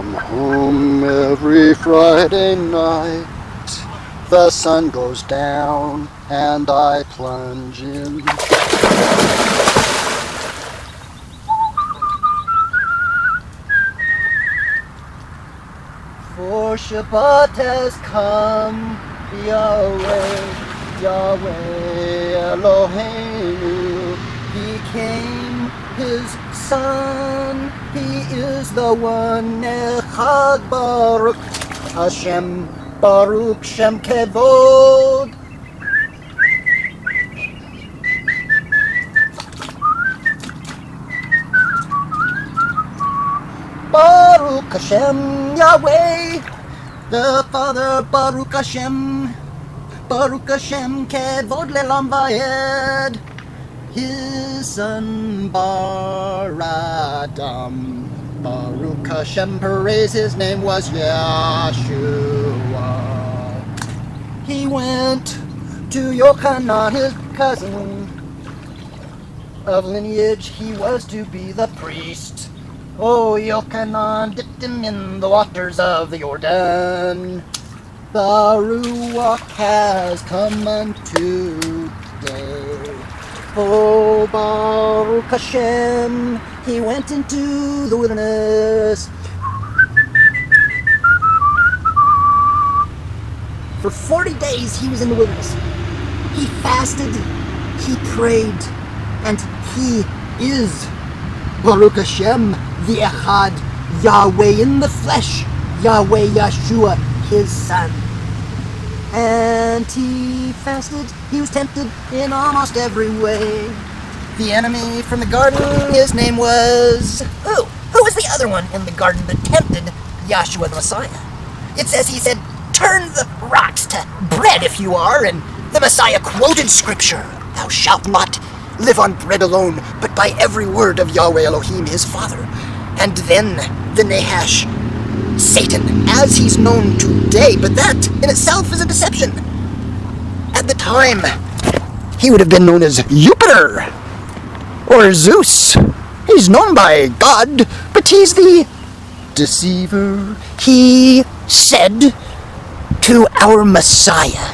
come home every Friday night. The sun goes down and I plunge in. For Shabbat has come, Yahweh Elohim. He came, his son, he is the one echad baruk, kashem, baruk, shem kevod. Baruk kashem, Yahweh, the Father, baruk kashem, kevod lelam vayed. His son Baradam, Baruch Hashem, praise his name was Yahshua. He went to Yachonon, his cousin of lineage, he was to be the priest. Oh, Yachonon dipped him in the waters of the Jordan. The Ruach has come unto day. Oh, Baruch Hashem, he went into the wilderness. For 40 days he was in the wilderness. He fasted, he prayed, and he is Baruch Hashem, the Echad, Yahweh in the flesh, Yahweh YAHSHUA, his son. And he fasted, he was tempted in almost every way. The enemy from the garden, his name was... who was the other one in the garden that tempted Yahshua the Messiah? It says he said, turn the rocks to bread if you are, and the Messiah quoted scripture. Thou shalt not live on bread alone, but by every word of Yahweh Elohim, his father. And then the nahash, Satan, as he's known today, but that in itself is a deception. At the time, he would have been known as Jupiter or Zeus. He's known by God, but he's the deceiver. He said to our Messiah,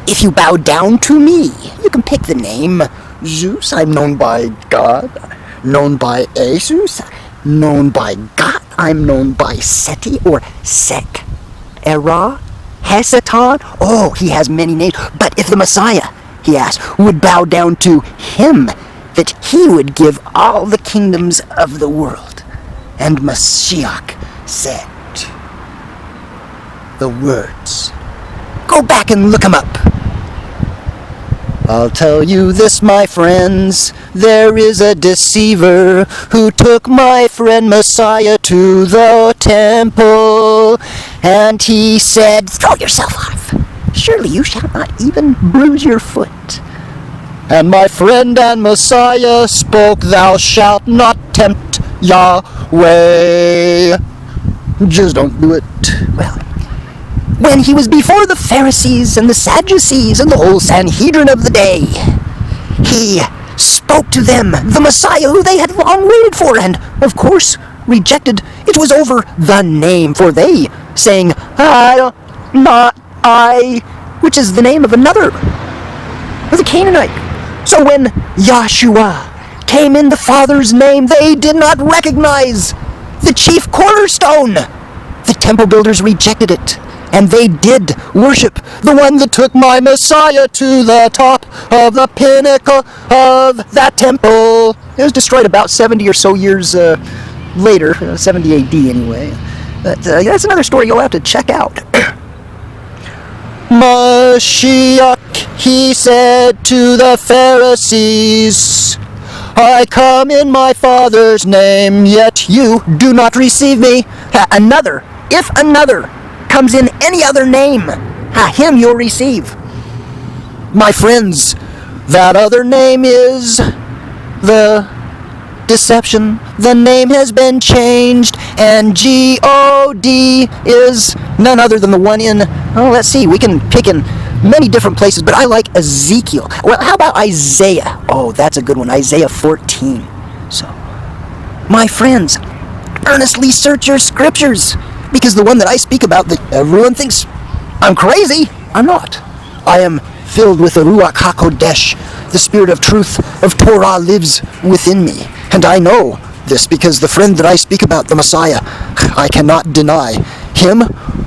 if you bow down to me, you can pick the name. Zeus, I'm known by God, known by Asus, known by God, I'm known by Seti or Sek, Era, Heson. Oh, he has many names. But if the Messiah, he asked, would bow down to him, that he would give all the kingdoms of the world. And Mashiach said the words. Go back and look him up. I'll tell you this, my friends, there is a deceiver who took my friend Messiah to the temple, and he said, throw yourself off. Surely you shall not even bruise your foot. And my friend and Messiah spoke, thou shalt not tempt Yahweh. Just don't do it. Well, when he was before the Pharisees and the Sadducees and the whole Sanhedrin of the day, he spoke to them, the Messiah who they had long waited for, and, of course, rejected. It was over the name, for they, saying, not I, which is the name of another, of the Canaanite. So when Yahshua came in the Father's name, they did not recognize the Chief Cornerstone. The temple builders rejected it. And they did worship the one that took my Messiah to the top of the pinnacle of that temple. It was destroyed about 70 or so years later, 70 AD anyway. But that's another story you'll have to check out. Mashiach, he said to the Pharisees, I come in my Father's name, yet you do not receive me. If another comes in any other name, him you'll receive. My friends, that other name is the deception. The name has been changed, and G-O-D is none other than the one in, let's see, we can pick in many different places, but I like Ezekiel. Well, how about Isaiah? Oh, that's a good one, Isaiah 14. So, my friends, earnestly search your scriptures, because the one that I speak about, that everyone thinks I'm crazy, I'm not. I am filled with the Ruach HaKodesh, the spirit of truth of Torah lives within me. And I know this because the friend that I speak about, the Messiah, I cannot deny him,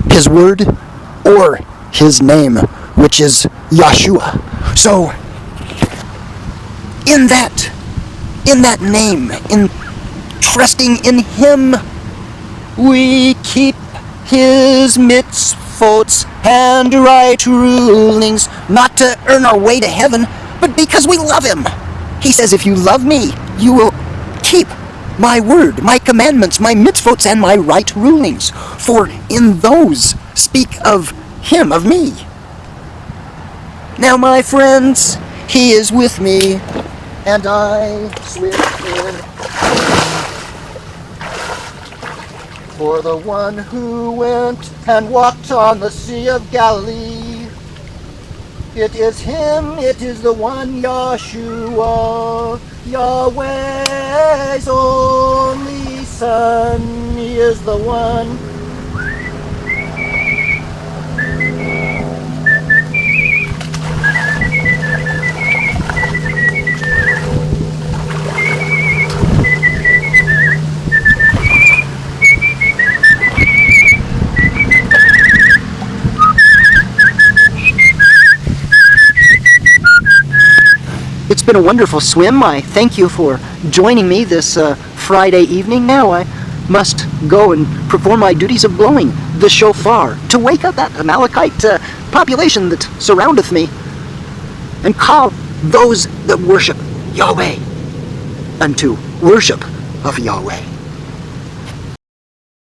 his word, or his name, which is YAHSHUA. So, in that name, in trusting in him, we keep his mitzvot and right rulings, not to earn our way to heaven, but because we love him. He says, if you love me, you will keep my word, my commandments, my mitzvot, and my right rulings. For in those speak of him, of me. Now, my friends, he is with me, and I swim in. For the one who went and walked on the Sea of Galilee, it is him, it is the one YAHSHUA, Yahweh's only Son. He is the one. It's been a wonderful swim. I thank you for joining me this Friday evening. Now I must go and perform my duties of blowing the shofar to wake up that Amalekite population that surroundeth me, and call those that worship Yahweh unto worship of Yahweh.